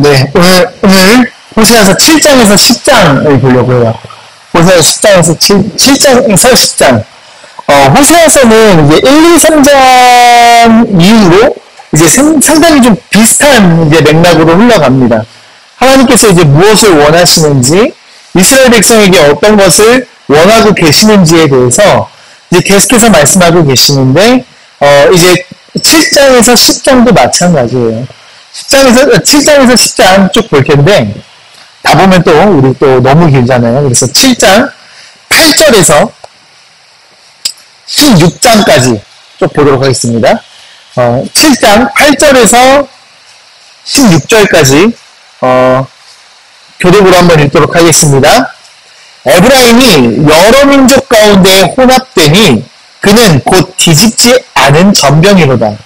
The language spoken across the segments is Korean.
네, 오늘 호세아서 7장에서 10장을 보려고 해요. 호세아서 7장에서 10장. 호세아서는 이제 1, 2, 3장 이후로 이제 상당히 좀 비슷한 이제 맥락으로 흘러갑니다. 하나님께서 이제 무엇을 원하시는지, 이스라엘 백성에게 어떤 것을 원하고 계시는지에 대해서 이제 계속해서 말씀하고 계시는데, 이제 7장에서 10장도 마찬가지예요. 7장에서 10장 쭉 볼 텐데, 다 보면 또, 우리 또 너무 길잖아요. 그래서 7장 8절에서 16장까지 쭉 보도록 하겠습니다. 7장 8절에서 16절까지, 교독으로 한번 읽도록 하겠습니다. 에브라임이 여러 민족 가운데 혼합되니 그는 곧 뒤집지 않은 전병이로다.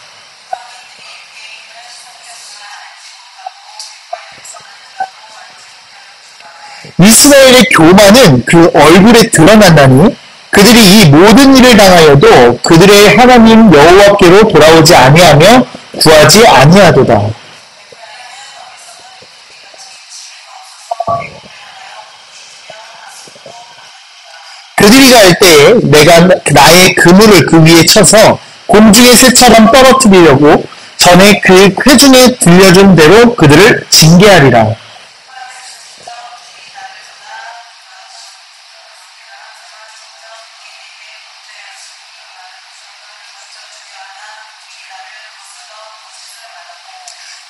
이스라엘의 교만은 그 얼굴에 드러난다니 그들이 이 모든 일을 당하여도 그들의 하나님 여호와께로 돌아오지 아니하며 구하지 아니하도다. 그들이 갈 때에 내가 나의 그물을 그 위에 쳐서 공중의 새처럼 떨어뜨리려고 전에 그 회중에 들려준 대로 그들을 징계하리라.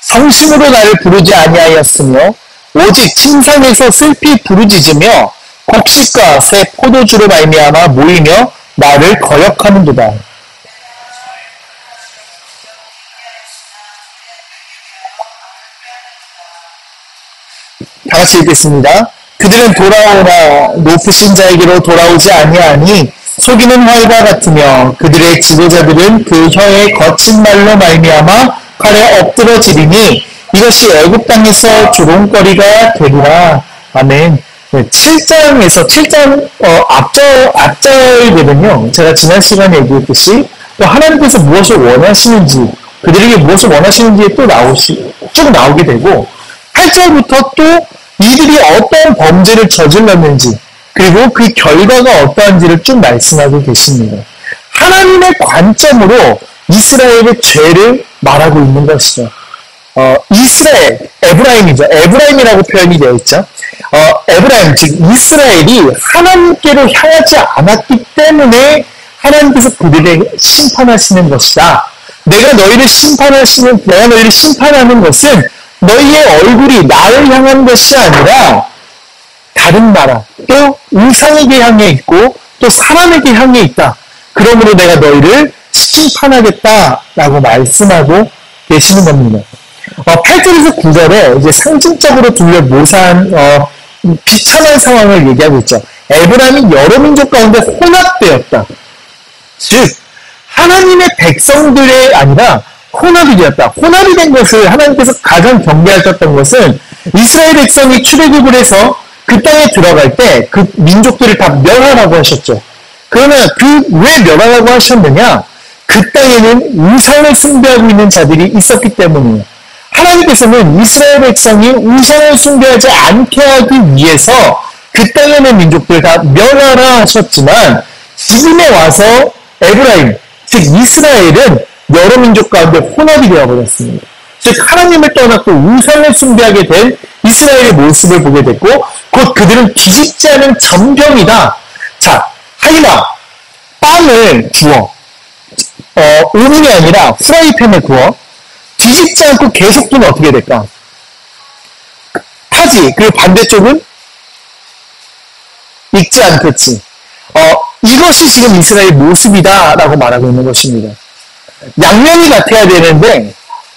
성심으로 나를 부르지 아니하였으며 오직 침상에서 슬피 부르짖으며 곡식과 새 포도주로 말미암아 모이며 나를 거역하는도다. 다 같이 읽겠습니다. 그들은 돌아오나 높으신 자에게로 돌아오지 아니하니 속이는 활과 같으며 그들의 지도자들은 그 혀의 거친 말로 말미암아 칼에 엎드러지리니 이것이 애굽 땅에서 조롱거리가 되리라. 아멘. 네, 7장 앞절들은요, 제가 지난 시간에 얘기했듯이 또 하나님께서 무엇을 원하시는지, 그들에게 무엇을 원하시는지에 또 쭉 나오게 되고, 8절부터 또 이들이 어떤 범죄를 저질렀는지, 그리고 그 결과가 어떠한지를 쭉 말씀하고 계십니다. 하나님의 관점으로 이스라엘의 죄를 말하고 있는 것이죠. 에브라임이죠. 에브라임이라고 표현이 되어 있죠. 에브라임, 즉 이스라엘이 하나님께로 향하지 않았기 때문에 하나님께서 그들을 심판하시는 것이다. 내가 너희를 심판하는 것은 너희의 얼굴이 나를 향한 것이 아니라 다른 나라, 또 우상에게 향해 있고 또 사람에게 향해 있다. 그러므로 내가 너희를 심판하겠다라고 말씀하고 계시는 겁니다. 8절에서 9절에 이제 상징적으로 둘러모산 비참한 상황을 얘기하고 있죠. 에브라임이 여러 민족 가운데 혼합되었다. 즉 하나님의 백성들이 아니라 혼합이 되었다. 혼합이 된 것을 하나님께서 가장 경계하셨던 것은 이스라엘 백성이 출애굽을 해서 그 땅에 들어갈 때 그 민족들을 다 멸하라고 하셨죠. 그러면 왜 멸하라고 하셨느냐? 그 땅에는 우상을 숭배하고 있는 자들이 있었기 때문이에요. 하나님께서는 이스라엘 백성이 우상을 숭배하지 않게 하기 위해서 그 땅에 있는 민족들 다 멸하라 하셨지만 지금에 와서 에브라임, 즉 이스라엘은 여러 민족 가운데 혼합이 되어버렸습니다. 즉 하나님을 떠났고 우상을 숭배하게 된 이스라엘의 모습을 보게 됐고 곧 그들은 뒤집지 않은 전병이다. 자, 하이나 빵을 구워 오븐이 아니라 프라이팬에 구워 뒤집지 않고 계속 두면 어떻게 될까? 타지. 그리고 반대쪽은 익지 않겠지. 이것이 지금 이스라엘 모습이다라고 말하고 있는 것입니다. 양면이 같아야 되는데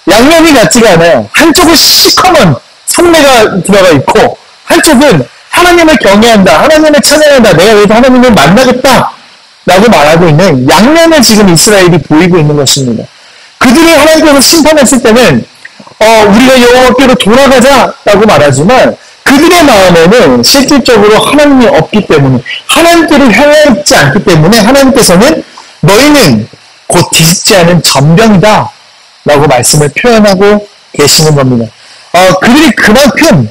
양면이 같지가 않아요. 한쪽은 시커먼 성내가 들어가 있고 한쪽은 하나님을 경외한다, 하나님을 찬양한다, 내가 여기서 하나님을 만나겠다 라고 말하고 있는 양면을 지금 이스라엘이 보이고 있는 것입니다. 그들이 하나님께서 심판했을 때는 우리가 여호와께로 돌아가자라고 말하지만 그들의 마음에는 실질적으로 하나님이 없기 때문에 하나님께로 향해 있지 않기 때문에 하나님께서는 너희는 곧 뒤집지 않은 전병이다 라고 말씀을 표현하고 계시는 겁니다. 그들이 그만큼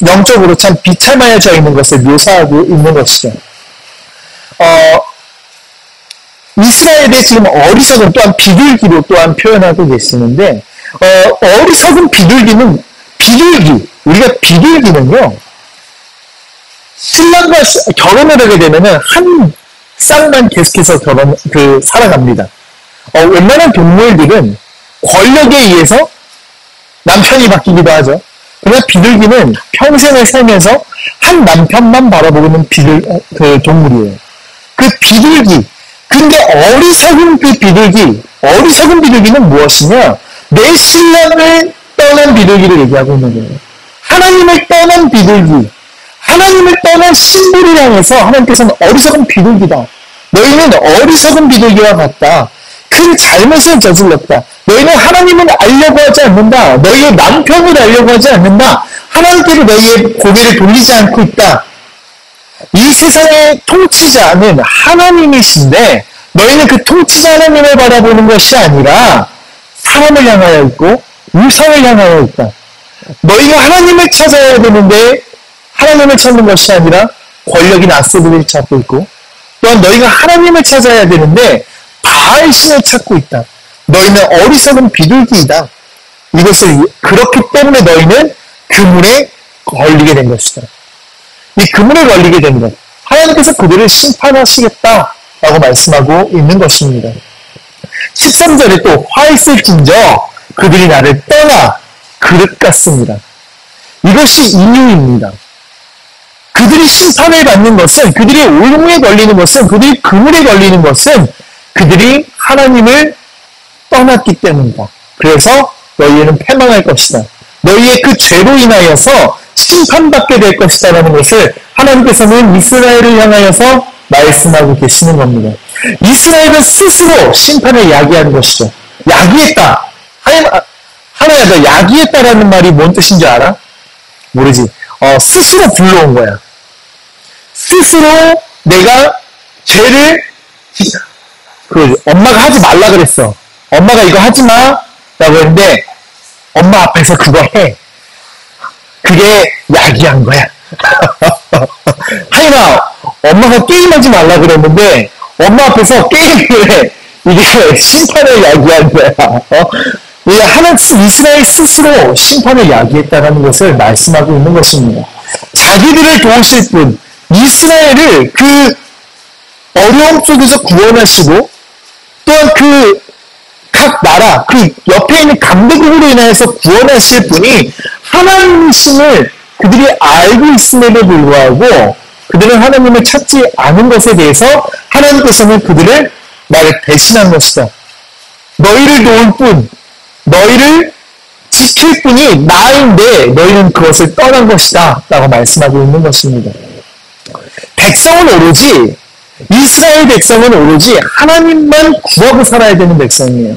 영적으로 참 비참해져 있는 것을 묘사하고 있는 것이죠. 이스라엘의 지금 어리석은 또한 비둘기로 또한 표현하고 계시는데, 어리석은 비둘기는, 우리가 비둘기는요, 신랑과 결혼을 하게 되면은 한 쌍만 계속해서 살아갑니다. 웬만한 동물들은 권력에 의해서 남편이 바뀌기도 하죠. 그러나 비둘기는 평생을 살면서 한 남편만 바라보는 동물이에요. 그 비둘기, 근데 어리석은 비둘기는 무엇이냐? 내 신랑을 떠난 비둘기를 얘기하고 있는 거예요. 하나님을 떠난 비둘기, 하나님을 떠난 신부를 향해서 하나님께서는 어리석은 비둘기다. 너희는 어리석은 비둘기와 같다. 큰 잘못을 저질렀다. 너희는 하나님을 알려고 하지 않는다. 너희의 남편을 알려고 하지 않는다. 하나님께로 너희의 고개를 돌리지 않고 있다. 이 세상의 통치자는 하나님이신데 너희는 그 통치자 하나님을 바라보는 것이 아니라 사람을 향하여 있고 우상을 향하여 있다. 너희가 하나님을 찾아야 되는데 하나님을 찾는 것이 아니라 권력인 아세르를 찾고 있고, 또한 너희가 하나님을 찾아야 되는데 바알신을 찾고 있다. 너희는 어리석은 비둘기이다. 그렇기 때문에 너희는 그물에 걸리게 된 것이다. 이 그물에 걸리게 된 것, 하나님께서 그들을 심판하시겠다라고 말씀하고 있는 것입니다. 13절에 또 화 있을진저 그들이 나를 떠나 그릇 같습니다. 이것이 이유입니다. 그들이 심판을 받는 것은, 그들이 올무에 걸리는 것은, 그들이 그물에 걸리는 것은 그들이 하나님을 떠났기 때문이다. 그래서 너희는 패망할 것이다. 너희의 그 죄로 인하여서 심판받게 될 것이다 라는 것을 하나님께서는 이스라엘을 향하여서 말씀하고 계시는 겁니다. 이스라엘은 스스로 심판을 야기하는 것이죠. 야기했다. 하나야, 너 야기했다라는 말이 뭔 뜻인지 알아? 모르지. 스스로 불러온 거야. 스스로 내가 죄를, 엄마가 하지 말라 그랬어. 엄마가 이거 하지 마. 라고 했는데, 엄마 앞에서 그거 해. 그게 야기한 거야. 하이나, 엄마가 게임하지 말라 그랬는데, 엄마 앞에서 게임을 해. 이게 심판을 야기한 거야. 이스라엘 스스로 심판을 야기했다는 것을 말씀하고 있는 것입니다. 자기들을 도우실 분, 이스라엘을 그 어려움 속에서 구원하시고, 또한 각 나라, 그 옆에 있는 강대국으로 인하여서 구원하실 분이 하나님이심을 그들이 알고 있음에도 불구하고 그들은 하나님을 찾지 않은 것에 대해서 하나님께서는 그들을 나를 대신한 것이다. 너희를 도울 뿐, 너희를 지킬 뿐이 나인데 너희는 그것을 떠난 것이다 라고 말씀하고 있는 것입니다. 이스라엘 백성은 오로지 하나님만 구하고 살아야 되는 백성이에요.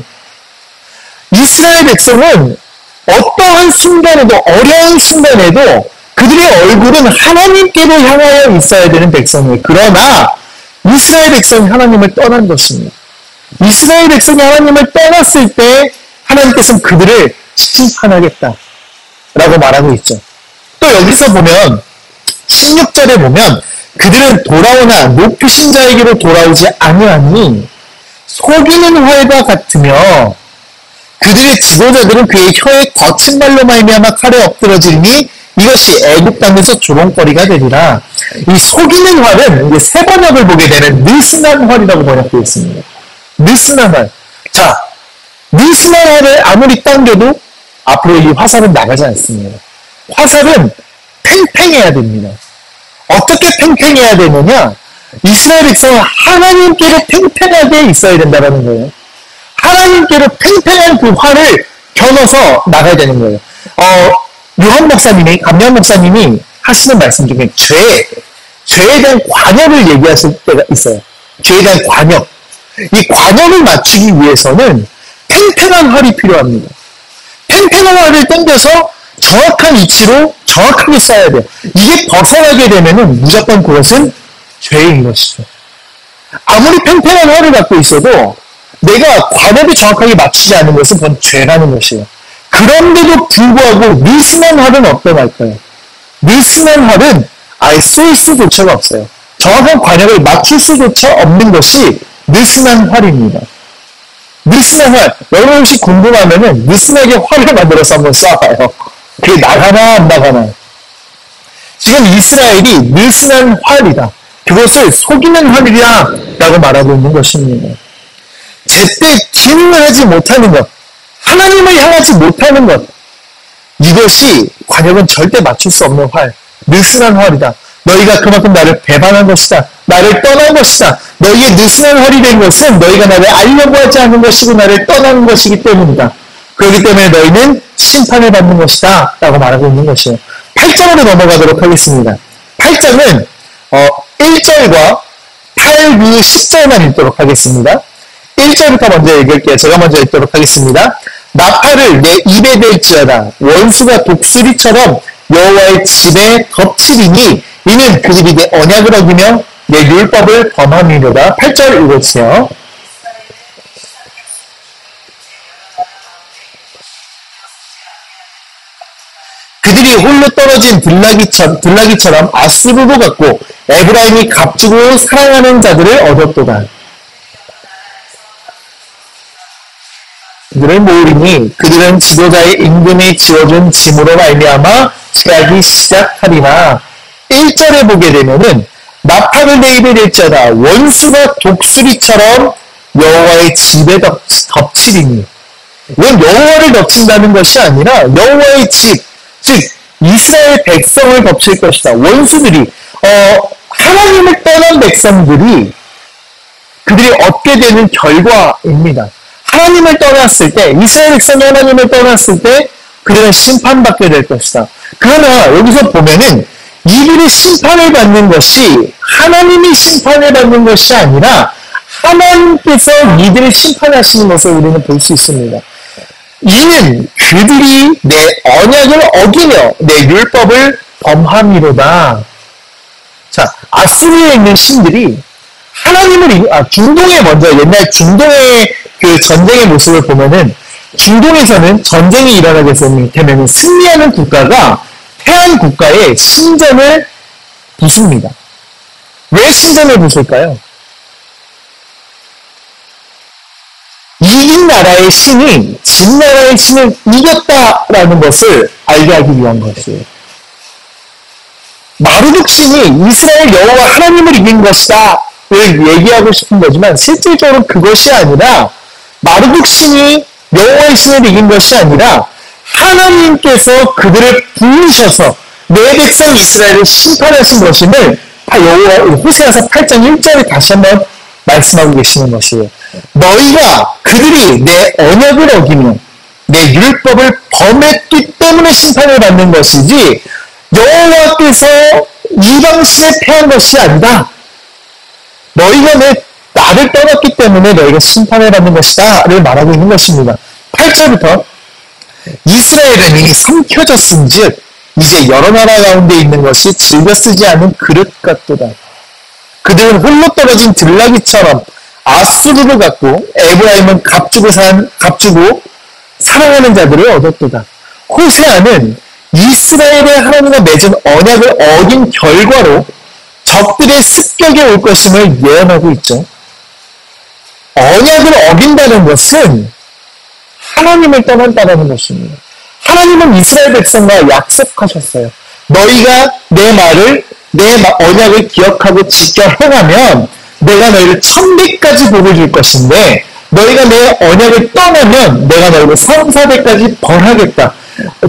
이스라엘 백성은 어떠한 순간에도, 어려운 순간에도 그들의 얼굴은 하나님께로 향하여 있어야 되는 백성이에요. 그러나 이스라엘 백성이 하나님을 떠난 것입니다. 이스라엘 백성이 하나님을 떠났을 때 하나님께서는 그들을 심판하겠다 라고 말하고 있죠. 또 여기서 보면 16절에 보면 그들은 돌아오나 높으신 자에게로 돌아오지 아니하니 속이는 활과 같으며 그들의 지도자들은 그의 혀에 거친 말로 말미암아 칼에 엎드러지니 이것이 애굽 땅에서 조롱거리가 되리라. 이 속이는 활은 이제 새 번역을 보게 되는 느슨한 활이라고 번역되어 있습니다. 느슨한 활. 자, 느슨한 활을 아무리 당겨도 앞으로 이 화살은 나가지 않습니다. 화살은 팽팽해야 됩니다. 어떻게 팽팽해야 되느냐? 이스라엘 백성은 하나님께로 팽팽하게 있어야 된다는 거예요. 하나님께로 팽팽한 그 활을 겨눠서 나가야 되는 거예요. 감리한 목사님이 하시는 말씀 중에 죄에 대한 관여를 얘기하실 때가 있어요. 죄에 대한 관여. 이 관여를 맞추기 위해서는 팽팽한 활이 필요합니다. 팽팽한 활을 당겨서 정확한 위치로 정확하게 쏴야 돼요. 이게 벗어나게 되면은 무조건 그것은 죄인 것이죠. 아무리 팽팽한 활을 갖고 있어도 내가 관업을 정확하게 맞추지 않는 것은 그건 죄라는 것이에요. 그런데도 불구하고 느슨한 활은 어떠할까요? 느슨한 활은 아예 쏠 수조차가 없어요. 정확한 관역을 맞출 수조차 없는 것이 느슨한 활입니다. 느슨한 활, 여러분 혹시 궁금하면은 느슨하게 활을 만들어서 한번 쏴봐요. 그게 나가나 안 나가나. 지금 이스라엘이 느슨한 활이다. 그것을 속이는 활이야 라고 말하고 있는 것입니다. 제때 기능을 하지 못하는 것, 하나님을 향하지 못하는 것, 이것이 관역은 절대 맞출 수 없는 활, 느슨한 활이다. 너희가 그만큼 나를 배반한 것이다. 나를 떠난 것이다. 너희의 느슨한 활이 된 것은 너희가 나를 알려고 하지 않는 것이고 나를 떠나는 것이기 때문이다. 그렇기 때문에 너희는 심판을 받는 것이다 라고 말하고 있는 것이에요. 8장으로 넘어가도록 하겠습니다. 8장은 1절과 8, 9, 10절만 읽도록 하겠습니다. 1절부터 먼저 읽을게요. 제가 먼저 읽도록 하겠습니다. 나팔을 내 입에 댈지어다. 원수가 독수리처럼 여호와의 집에 덮치리니 이는 그들이 내 언약을 어기며 내 율법을 범함이로다. 8절 읽어주세요. 그들이 홀로 떨어진 들나귀처럼 아수르로 갔고 에브라임이 값주고 사랑하는 자들을 얻었도다. 그들을 모으리니 그들은 지도자의 임금이 지어준 짐으로 말미암아 죄하기 시작하리나. 1절에 보게 되면은 나팔을 내 입에 댈지어다. 원수가 독수리처럼 여호와의 집에 덮치리니. 이건 여호와를 덮친다는 것이 아니라 여호와의 집, 즉 이스라엘 백성을 덮칠 것이다. 원수들이 하나님을 떠난 백성들이 그들이 얻게 되는 결과입니다. 하나님을 떠났을 때, 이스라엘 백성이 하나님을 떠났을 때 그들은 심판받게 될 것이다. 그러나 여기서 보면은 이들이 심판을 받는 것이 하나님이 심판을 받는 것이 아니라 하나님께서 이들을 심판하시는 것을 우리는 볼 수 있습니다. 이는 그들이 내 언약을 어기며 내 율법을 범함이로다. 자, 아수르에 있는 신들이 하나님을 중동에 먼저 옛날 중동의 그 전쟁의 모습을 보면은 중동에서는 전쟁이 일어나게 되면 승리하는 국가가 패한 국가의 신전을 부숩니다. 왜 신전을 부술까요? 이긴 나라의 신이 진 나라의 신을 이겼다라는 것을 알게 하기 위한 것이에요. 마르둑 신이 이스라엘 여호와 하나님을 이긴 것이다 를 얘기하고 싶은 거지만 실질적으로 그것이 아니라 마르둑 신이 여호와의 신을 이긴 것이 아니라 하나님께서 그들을 부르셔서 내 백성 이스라엘을 심판하신 것임을 여호와 호세아서 8장 1절에 다시 한번 말씀하고 계시는 것이에요. 너희가 그들이 내 언약을 어기며 내 율법을 범했기 때문에 심판을 받는 것이지 여호와께서 이방신에 패한 것이 아니다. 너희가 나를 떠났기 때문에 너희가 심판을 받는 것이다 를 말하고 있는 것입니다. 8절부터 이스라엘은 이미 삼켜졌은즉 이제 여러 나라 가운데 있는 것이 즐겨 쓰지 않은 그릇 같도다. 그들은 홀로 떨어진 들나귀처럼 아수르로 갔고 에브라임은 값주고 사랑하는 자들을 얻었도다. 호세아는 이스라엘의 하나님과 맺은 언약을 어긴 결과로 적들의 습격에 올 것임을 예언하고 있죠. 언약을 어긴다는 것은 하나님을 떠난다는 것입니다. 하나님은 이스라엘 백성과 약속하셨어요. 너희가 내 언약을 기억하고 지켜 행하면 내가 너희를 1000배까지 복을 줄 것인데 너희가 내 언약을 떠나면 내가 너희를 3,400까지 벌하겠다.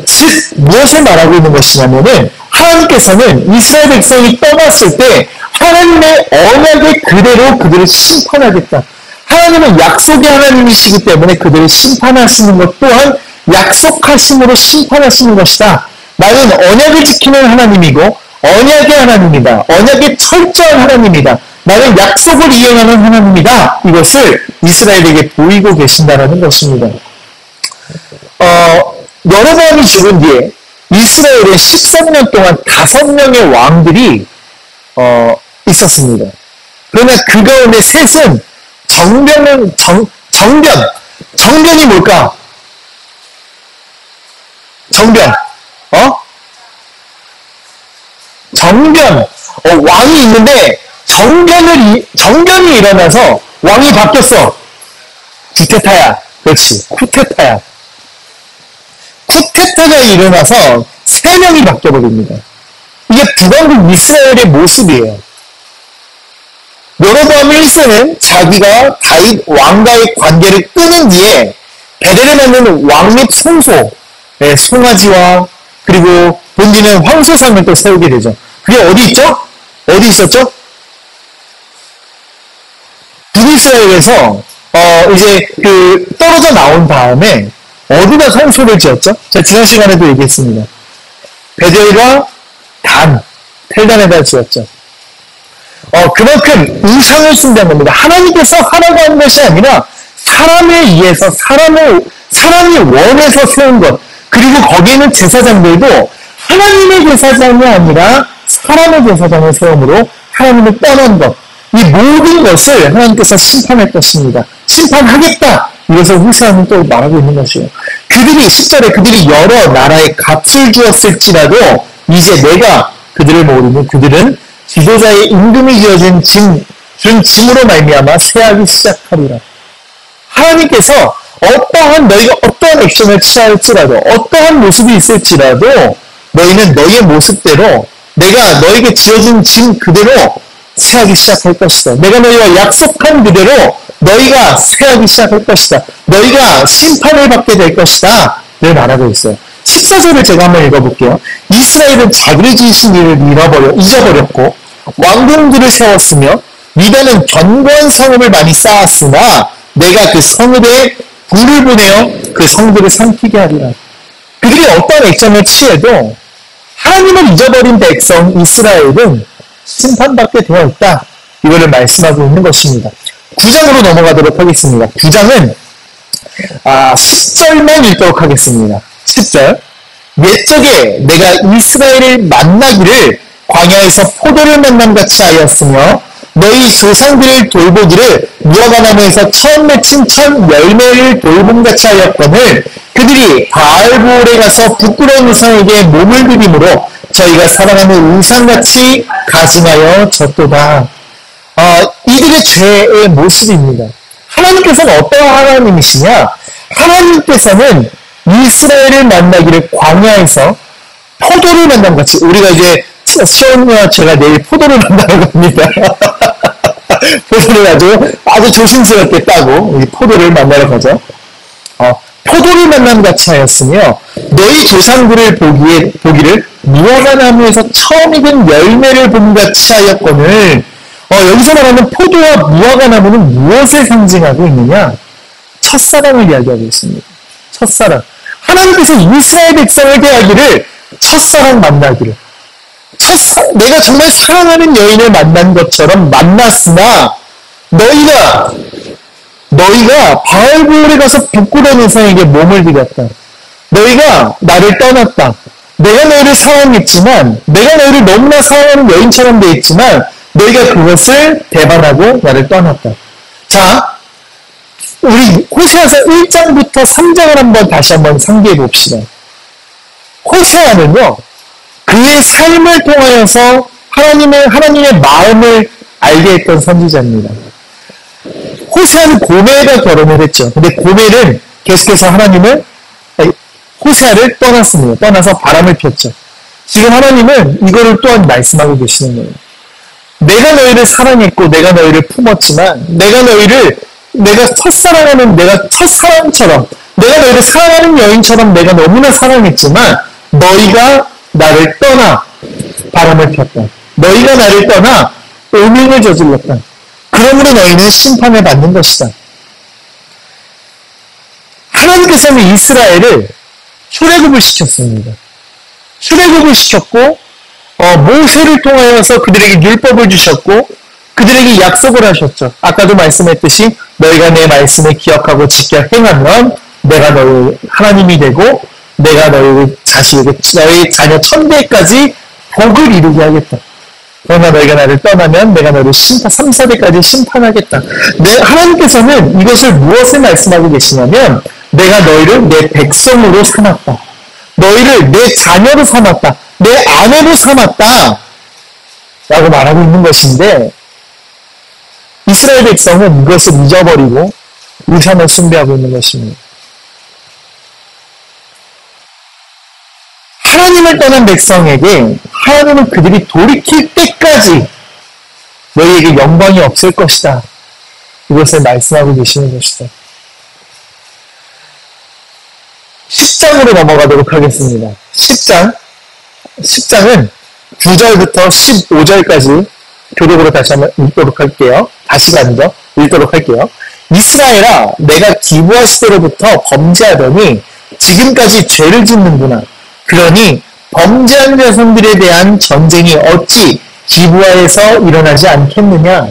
즉 무엇을 말하고 있는 것이냐면은 하나님께서는 이스라엘 백성이 떠났을 때 하나님의 언약을 그대로 그들을 심판하겠다. 하나님은 약속의 하나님이시기 때문에 그들을 심판하시는 것 또한 약속하심으로 심판하시는 것이다. 나는 언약을 지키는 하나님이고 언약의 하나님이다. 언약의 철저한 하나님이다. 나는 약속을 이행하는 하나님이다. 이것을 이스라엘에게 보이고 계신다는 것입니다. 여로보암이 죽은 뒤에 이스라엘에 13년 동안 5명의 왕들이 있었습니다. 그러나 그 가운데 셋은 정변이 뭘까? 정변. 정변. 왕이 있는데 정변이 일어나서 왕이 바뀌었어. 구테타야. 그렇지. 쿠데타야. 쿠데타가 일어나서 3명이 바뀌어버립니다. 이게 북왕국 이스라엘의 모습이에요. 여로보암 1세는 자기가 다윗 왕과의 관계를 끊은 뒤에 베델에 맞는 왕립 성소, 송아지와 그리고 본디는 황소상을 또 세우게 되죠. 그게 어디 있죠? 어디 있었죠? 북이스라엘에서 이제 떨어져 나온 다음에 어디다 성소를 지었죠? 제가 지난 시간에도 얘기했습니다. 베델과 텔단에다 지었죠. 그만큼 우상을 숭배한 겁니다. 하나님께서 하라고 한 것이 아니라 사람에 의해서 사람이 원해서 세운 것. 그리고 거기에는 제사장들도 하나님의 제사장이 아니라 사람의 제사장을 세움으로 하나님을 떠난 것. 이 모든 것을 하나님께서 심판할 것입니다. 심판하겠다. 이것을 호세아는 또 말하고 있는 것이에요. 그들이 10절에 그들이 여러 나라에 값을 주었을지라도 이제 내가 그들을 모르면 그들은 지도자의 임금이 지어준 짐으로 말미암아 쇠하기 시작하리라. 하나님께서 너희가 어떠한 액션을 취할지라도 어떠한 모습이 있을지라도 너희는 너희의 모습대로 내가 너에게 지어준 짐 그대로 쇠하기 시작할 것이다. 내가 너희와 약속한 그대로 너희가 쇠하기 시작할 것이다. 너희가 심판을 받게 될 것이다. 를 말하고 있어요. 14절을 제가 한번 읽어볼게요. 이스라엘은 자기를 지으신 일을 잊어버렸고 왕궁들을 세웠으며 유다는 견고한 성읍을 많이 쌓았으나 내가 그 성읍에 불을 보내어 그 성들을 삼키게 하리라. 그들이 어떤 액션을 취해도 하나님을 잊어버린 백성 이스라엘은 심판받게 되어 있다. 이거를 말씀하고 있는 것입니다. 9장으로 넘어가도록 하겠습니다. 9장은 10절만 읽도록 하겠습니다. 10절. 옛적에 내가 이스라엘을 만나기를 광야에서 포도를 만남같이 하였으며 너희 조상들을 돌보기를 무화과 나무에서 처음 맺힌 첫 열매를 돌봄같이 하였거늘 그들이 바알보올에 가서 부끄러운 우상에게 몸을 들이므로 저희가 사랑하는 우상같이 가증하여 졌도다. 이들의 죄의 모습입니다. 하나님께서는 어떤 하나님이시냐? 하나님께서는 이스라엘을 만나기를 광야에서 포도를 만남같이 우리가 이제 시온이와 제가 내일 포도를 만나러 갑니다. 포도를 아주 조심스럽게 따고 포도를 만나러 가죠. 포도를 만남같이 하였으며 너희 조상들을 보기를 무화과 나무에서 처음 익은 열매를 봄같이 하였거늘 여기서 말하는 포도와 무화과 나무는 무엇을 상징하고 있느냐? 첫사랑을 이야기하고 있습니다. 첫사랑. 하나님께서 이스라엘 백성을 대하기를 첫사랑 만나기를 내가 정말 사랑하는 여인을 만난 것처럼 만났으나 너희가 바알보올에 가서 부끄러운 우상에게 몸을 들였다. 너희가 나를 떠났다. 내가 너희를 사랑했지만 내가 너희를 너무나 사랑하는 여인처럼 되었지만 너희가 그것을 배반하고 나를 떠났다. 자, 우리 호세아서 1장부터 3장을 다시 한번 상기해 봅시다. 호세아는요, 그의 삶을 통하여서 하나님의 마음을 알게 했던 선지자입니다. 호세아는 고멜과 결혼을 했죠. 근데 고멜은 계속해서 호세아를 떠났습니다. 떠나서 바람을 폈죠. 지금 하나님은 이거를 또한 말씀하고 계시는 거예요. 내가 너희를 사랑했고 내가 너희를 품었지만 내가 첫사랑하는 내가 첫사랑처럼 내가 너희를 사랑하는 여인처럼 내가 너무나 사랑했지만 너희가 나를 떠나 바람을 폈다. 너희가 나를 떠나 음행을 저질렀다. 그러므로 너희는 심판을 받는 것이다. 하나님께서는 이스라엘을 출애굽을 시켰습니다. 출애굽을 시켰고 모세를 통하여서 그들에게 율법을 주셨고 그들에게 약속을 하셨죠. 아까도 말씀했듯이 너희가 내 말씀을 기억하고 지켜 행하면 내가 너희 하나님이 되고 내가 너희 자녀 천대까지 복을 이루게 하겠다. 그러나 너희가 나를 떠나면 내가 너를 3, 4대까지 심판하겠다. 하나님께서는 이것을 무엇을 말씀하고 계시냐면 내가 너희를 내 백성으로 삼았다. 너희를 내 자녀로 삼았다. 내 아내로 삼았다. 라고 말하고 있는 것인데 이스라엘 백성은 이것을 잊어버리고 우상을 숭배하고 있는 것입니다. 하나님을 떠난 백성에게 하나님은 그들이 돌이킬 때까지 너희에게 영광이 없을 것이다. 이것을 말씀하고 계시는 것이다. 10장으로 넘어가도록 하겠습니다. 10장은 9절부터 15절까지 교독으로 다시 한번 읽도록 할게요. 다시가 아니죠. 읽도록 할게요. 이스라엘아, 내가 기브아 시대로부터 범죄하더니 지금까지 죄를 짓는구나. 그러니 범죄한 자손들에 대한 전쟁이 어찌 기브아에서 일어나지 않겠느냐.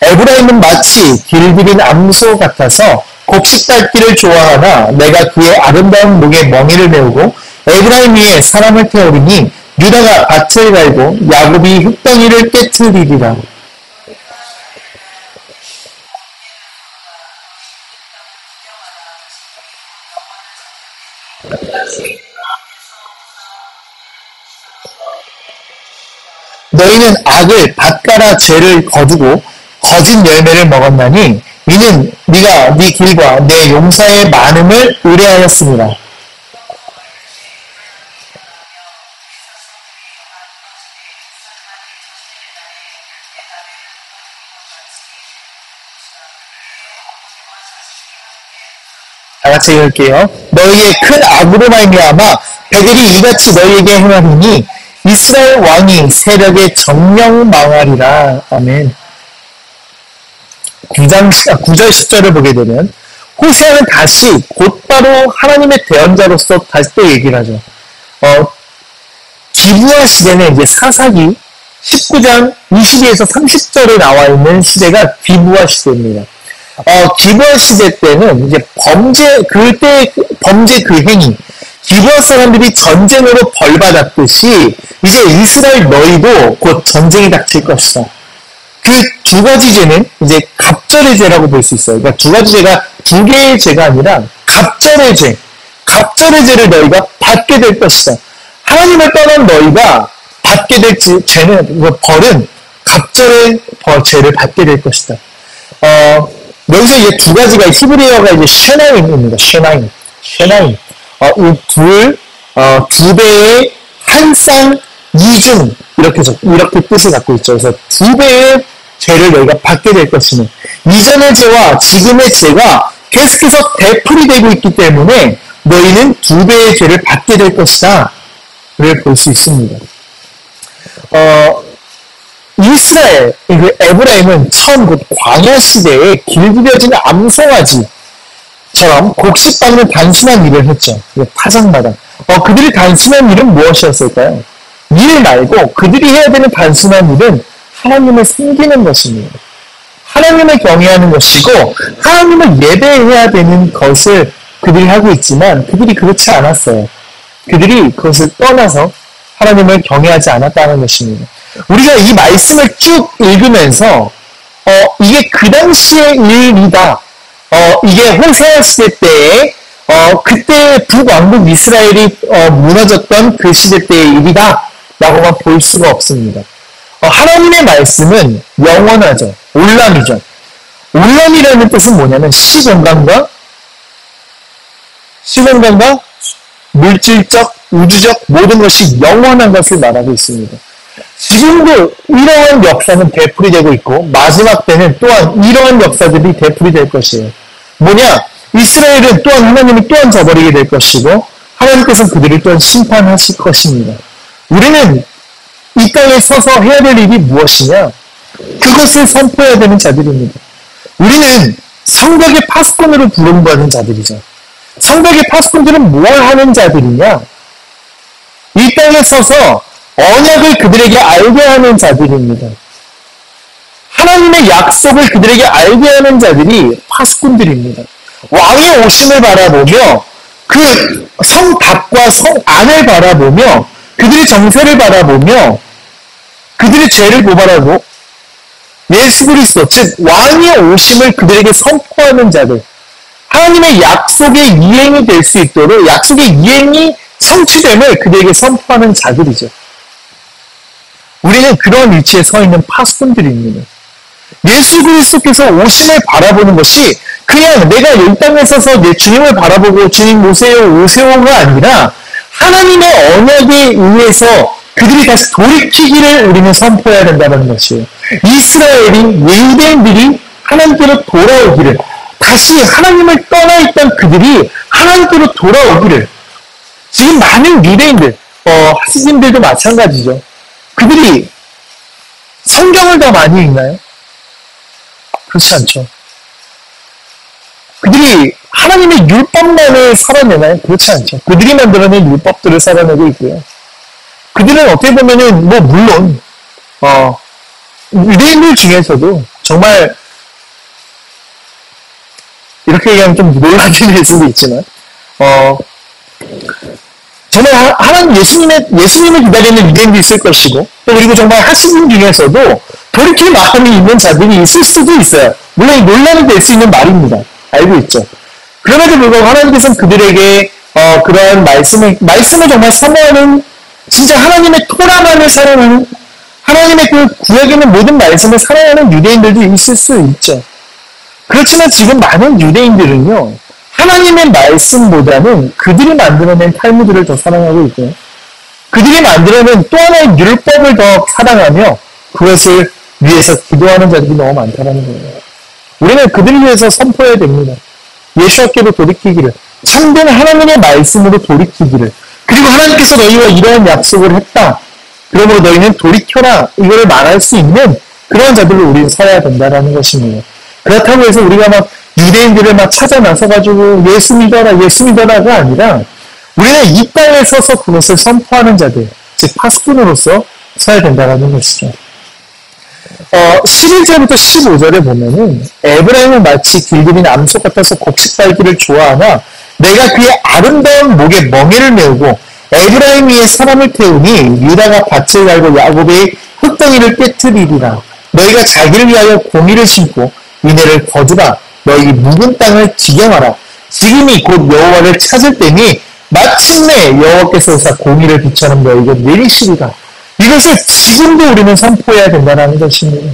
에브라임은 마치 길들인 암소 같아서 곡식 밟기를 좋아하나 내가 그의 아름다운 목에 멍에를 메우고 에브라임 위에 사람을 태우리니 유다가 밭을 갈고 야곱이 흙덩이를 깨트리리라. 너희는 악을 밭가라 죄를 거두고 거짓 열매를 먹었나니 이는 네가 네 길과 내 용사의 많음을 의뢰하였습니다. 다 같이 읽을게요. 너희의 큰 악으로 말미암아 배들이 이같이 너희에게 행하리니 이스라엘 왕이 세력의 정령 망하리라. 아멘. 9절 10절을 보게 되면 호세아는 다시 곧바로 하나님의 대언자로서 다시 또 얘기를 하죠. 기브아 시대는 이제 사사기 19장 22에서 30절에 나와 있는 시대가 기브아 시대입니다. 기브아 시대 때는 이제 범죄 그 행위, 기브아 사람들이 전쟁으로 벌받았듯이 이제 이스라엘 너희도 곧 전쟁이 닥칠 것이다. 그 두 가지 죄는 이제 갑절의 죄라고 볼 수 있어요. 그러니까 두 가지 죄가 두 개의 죄가 아니라 갑절의 죄를 너희가 받게 될 것이다. 하나님을 떠난 너희가 받게 될 죄는, 벌은 갑절의 죄를 받게 될 것이다. 여기서 이제 두 가지가 히브리어가 이제 쉐나임입니다. 쉐나임. 두 배의 한 쌍 이중 이렇게 뜻을 갖고 있죠. 그래서 두 배의 죄를 너희가 받게 될 것이니 이전의 죄와 지금의 죄가 계속해서 되풀이되고 있기 때문에 너희는 두 배의 죄를 받게 될 것이다. 를 볼 수 있습니다. 이스라엘, 에브라임은 처음 그 광야 시대에 길들여진 암송아지처럼 곡식 밟는 단순한 일을 했죠. 타작마다. 그들이 단순한 일은 무엇이었을까요? 일 말고 그들이 해야 되는 단순한 일은 하나님을 섬기는 것입니다. 하나님을 경외하는 것이고 하나님을 예배해야 되는 것을 그들이 하고 있지만 그들이 그렇지 않았어요. 그들이 그것을 떠나서 하나님을 경외하지 않았다는 것입니다. 우리가 이 말씀을 쭉 읽으면서 이게 그 당시의 일이다. 이게 호세아 시대 때에 그때 북왕국 이스라엘이 무너졌던 그 시대 때의 일이다. 라고만 볼 수가 없습니다. 하나님의 말씀은 영원하죠. 올람이죠. 올람이라는 뜻은 뭐냐면 시공간과 물질적, 우주적 모든 것이 영원한 것을 말하고 있습니다. 지금도 이러한 역사는 되풀이되고 있고 마지막 때는 또한 이러한 역사들이 되풀이될 것이에요. 뭐냐? 이스라엘은 또한 하나님이 또한 저버리게 될 것이고 하나님께서는 그들을 또한 심판하실 것입니다. 우리는 이 땅에 서서 해야 될 일이 무엇이냐? 그것을 선포해야 되는 자들입니다. 우리는 성벽의 파수꾼으로 부름받은 자들이죠. 성벽의 파수꾼들은 뭘 하는 자들이냐? 이 땅에 서서 언약을 그들에게 알게 하는 자들입니다. 하나님의 약속을 그들에게 알게 하는 자들이 파수꾼들입니다. 왕의 오심을 바라보며 그 성 밖과 성 안을 바라보며 그들의 정세를 바라보며 그들의 죄를 고발하고 예수 그리스도, 즉 왕의 오심을 그들에게 선포하는 자들, 하나님의 약속의 이행이 될 수 있도록 약속의 이행이 성취됨을 그들에게 선포하는 자들이죠. 우리는 그런 위치에 서 있는 파수꾼들입니다. 예수 그리스도께서 오심을 바라보는 것이 그냥 내가 이 땅에 서서 내 주님을 바라보고 주님 오세요 오세요가 아니라 하나님의 언약에 의해서 그들이 다시 돌이키기를 우리는 선포해야 된다는 것이에요. 이스라엘이, 유대인들이 하나님께로 돌아오기를, 다시 하나님을 떠나 있던 그들이 하나님께로 돌아오기를. 지금 많은 유대인들, 하시님들도 마찬가지죠. 그들이 성경을 더 많이 읽나요? 그렇지 않죠. 그들이 하나님의 율법만을 살아내나요? 그렇지 않죠. 그들이 만들어낸 율법들을 살아내고 있고요. 그들은 어떻게 보면은, 물론, 유대인들 중에서도 정말, 이렇게 얘기하면 좀 놀라게 될 수도 있지만, 정말 하나님 예수님을 기다리는 유대인도 있을 것이고, 또 그리고 정말 하시는 중에서도 돌이킬 마음이 있는 자들이 있을 수도 있어요. 물론 논란이 될 수 있는 말입니다. 알고 있죠. 그럼에도 불구하고 하나님께서는 그들에게 그러한 말씀을 정말 사모하는, 진짜 하나님의 토라만을 사랑하는, 하나님의 그 구약에 있는 모든 말씀을 사랑하는 유대인들도 있을 수 있죠. 그렇지만 지금 많은 유대인들은요, 하나님의 말씀보다는 그들이 만들어낸 탈무드를 더 사랑하고 있고요. 그들이 만들어낸 또 하나의 율법을 더 사랑하며 그것을 위해서 기도하는 자들이 너무 많다는 거예요. 우리는 그들을 위해서 선포해야 됩니다. 예수께로 돌이키기를, 참된 하나님의 말씀으로 돌이키기를, 그리고 하나님께서 너희와 이러한 약속을 했다. 그러므로 너희는 돌이켜라. 이거를 말할 수 있는 그런 자들로 우리는 서야 된다는 것입니다. 그렇다고 해서 우리가 막 유대인들을 막 찾아 나서가지고 예수 믿어라가 아니라 우리는 이 땅에 서서 그것을 선포하는 자들, 즉 파수꾼으로서 서야 된다는 것이죠. 11절부터 15절에 보면은 에브라임은 마치 길들인 암소 같아서 곡식 빨기를 좋아하나 내가 그의 아름다운 목에 멍에를 메우고 에브라임 위에 사람을 태우니 유다가 밭을 갈고 야곱의 흙덩이를 깨트리리라. 너희가 자기를 위하여 공의를 심고 인애를 거두라. 너희 묵은 땅을 지경하라. 지금이 곧 여호와를 찾을 때니 마침내 여호와께서 오사 공의를 비처럼 너희에게 내리시리라. 이것을 지금도 우리는 선포해야 된다는 것입니다.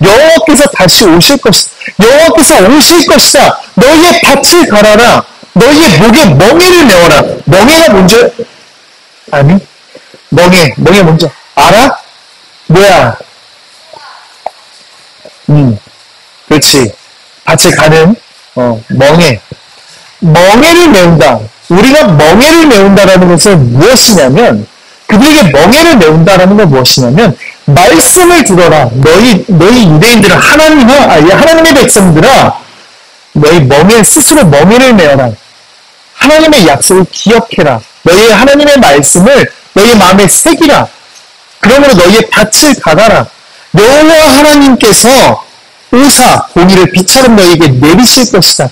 여호와께서 다시 오실 것이다. 여호와께서 오실 것이다. 너희의 밭을 갈아라. 너희의 목에 멍에를 메워라. 멍에가 뭔지 아니? 멍에 뭔지 알아? 뭐야? 그렇지. 밭을 가는 멍에를 메운다. 우리가 멍에를 메운다라는 것은 무엇이냐면, 그들에게 멍에를 메운다라는 건 무엇이냐면, 말씀을 들어라. 너희 유대인들은 하나님의 백성들아, 너희 스스로 멍에를 메어라. 하나님의 약속을 기억해라. 너희의 하나님의 말씀을 너희의 마음에 새기라. 그러므로 너희의 밭을 갈아라. 여호와 하나님께서 오사 공의를 비처럼 너희에게 내리실 것이다.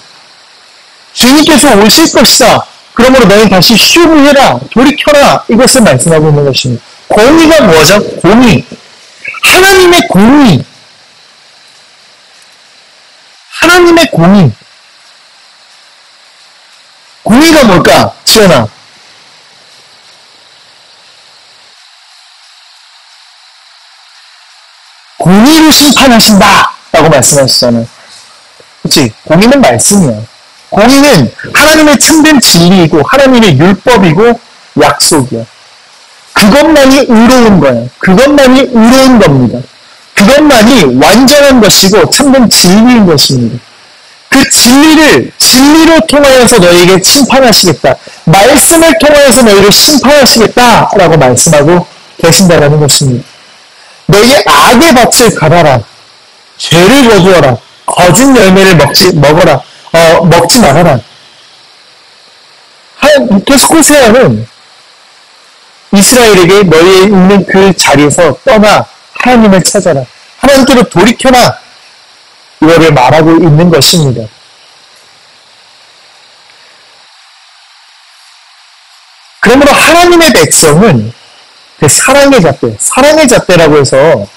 주님께서 오실 것이다. 그러므로 너희 다시 휴무해라. 돌이켜라. 이것을 말씀하고 있는 것입니다. 공의가 뭐죠? 공의. 하나님의 공의. 하나님의 공의. 공의가 뭘까? 지연아. 공의로 심판하신다. 라고 말씀하시잖아요. 그치? 공의는 말씀이야. 공의는 하나님의 참된 진리이고 하나님의 율법이고 약속이야. 그것만이 의로운 거야. 그것만이 의로운 겁니다. 그것만이 완전한 것이고 참된 진리인 것입니다. 그 진리로 통하여서 너희에게 심판하시겠다. 말씀을 통하여서 너희를 심판하시겠다라고 말씀하고 계신다라는 것입니다. 너희의 악의 밭을 갈아라. 죄를 거두어라. 거짓 열매를 먹지 말아라. 계속 호세아는 이스라엘에게 너희 있는 그 자리에서 떠나 하나님을 찾아라. 하나님께로 돌이켜라. 이거를 말하고 있는 것입니다. 그러므로 하나님의 백성은 그 사랑의 잣대, 사랑의 잣대라고 해서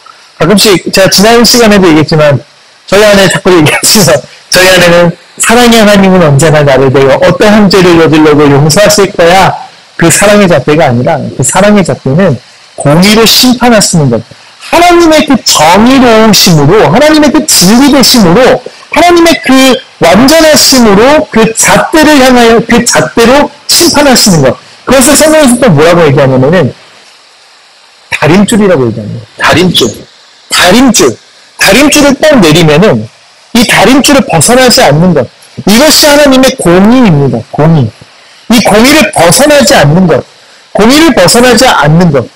가끔씩 제가 지난 시간에도 얘기했지만 저희 안에 자꾸 얘기하시죠. 저희 안에는 사랑의 하나님은 언제나 나를 내가 어떠한 죄를 저질러도 용서하실 거야. 그 사랑의 잣대가 아니라 그 사랑의 잣대는 공의로 심판하시는 것. 하나님의 그 정의로우심으로, 하나님의 그 진리되심으로, 하나님의 그 완전하심으로 그 잣대를 향하여 그 잣대로 심판하시는 것. 그것을 성경에서 또 뭐라고 얘기하냐면은 다림줄이라고 얘기합니다. 다림줄을 딱 내리면은 이 다림줄을 벗어나지 않는 것. 이것이 하나님의 공의입니다. 공의. 이 공의를 벗어나지 않는 것. 공의를 벗어나지 않는 것.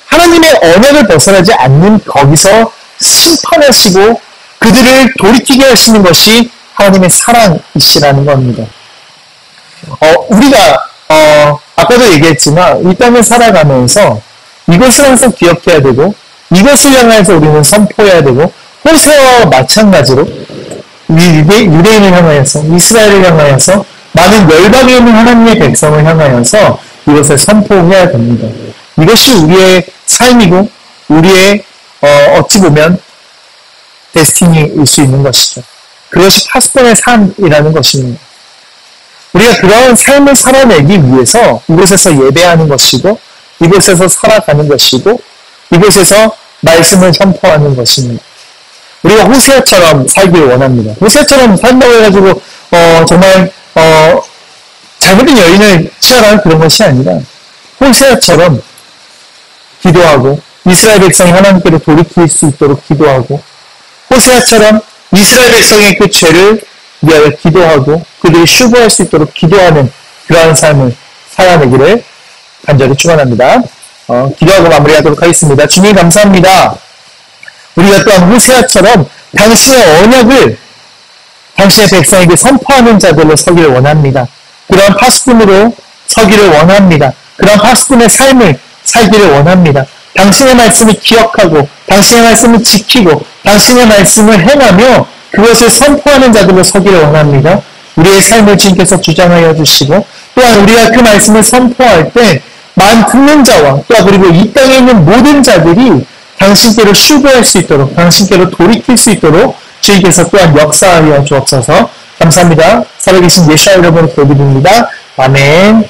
하나님의 언약을 벗어나지 않는 거기서 심판하시고 그들을 돌이키게 하시는 것이 하나님의 사랑이시라는 겁니다. 우리가 아까도 얘기했지만 이 땅을 살아가면서 이것을 항상 기억해야 되고 이것을 향해서 우리는 선포해야 되고 호세아와 마찬가지로 유대인을 향하여서 이스라엘을 향하여서 많은 열방에 있는 하나님의 백성을 향하여서 이것을 선포해야 됩니다. 이것이 우리의 삶이고 우리의 어찌 보면 데스티니일 수 있는 것이죠. 그것이 파스톤의 삶이라는 것입니다. 우리가 그런 삶을 살아내기 위해서 이곳에서 예배하는 것이고 이곳에서 살아가는 것이고 이곳에서 말씀을 선포하는 것입니다. 우리가 호세아처럼 살기를 원합니다. 호세아처럼 산다고 해가지고 정말 잘못된 여인을 취하라는 그런 것이 아니라 호세아처럼 기도하고 이스라엘 백성이 하나님께로 돌이킬 수 있도록 기도하고 호세아처럼 이스라엘 백성의 그 죄를 위하여 기도하고 그들이 슈브할 수 있도록 기도하는 그러한 삶을 살아내기를 간절히 축원합니다. 기도하고 마무리하도록 하겠습니다. 주님 감사합니다. 우리가 또한 호세아처럼 당신의 언약을 당신의 백성에게 선포하는 자들로 서기를 원합니다. 그런 파수꾼으로 서기를 원합니다. 그런 파수꾼의 삶을 살기를 원합니다. 당신의 말씀을 기억하고 당신의 말씀을 지키고 당신의 말씀을 행하며 그것을 선포하는 자들로 서기를 원합니다. 우리의 삶을 주님께서 주장하여 주시고 또한 우리가 그 말씀을 선포할 때 듣는 자와 또 그리고 이 땅에 있는 모든 자들이 당신께로 슈브할 수 있도록 당신께로 돌이킬 수 있도록 주님께서 또한 역사하여 주옵소서. 감사합니다. 살아계신 예수와 이름으로 기도드립니다. 아멘.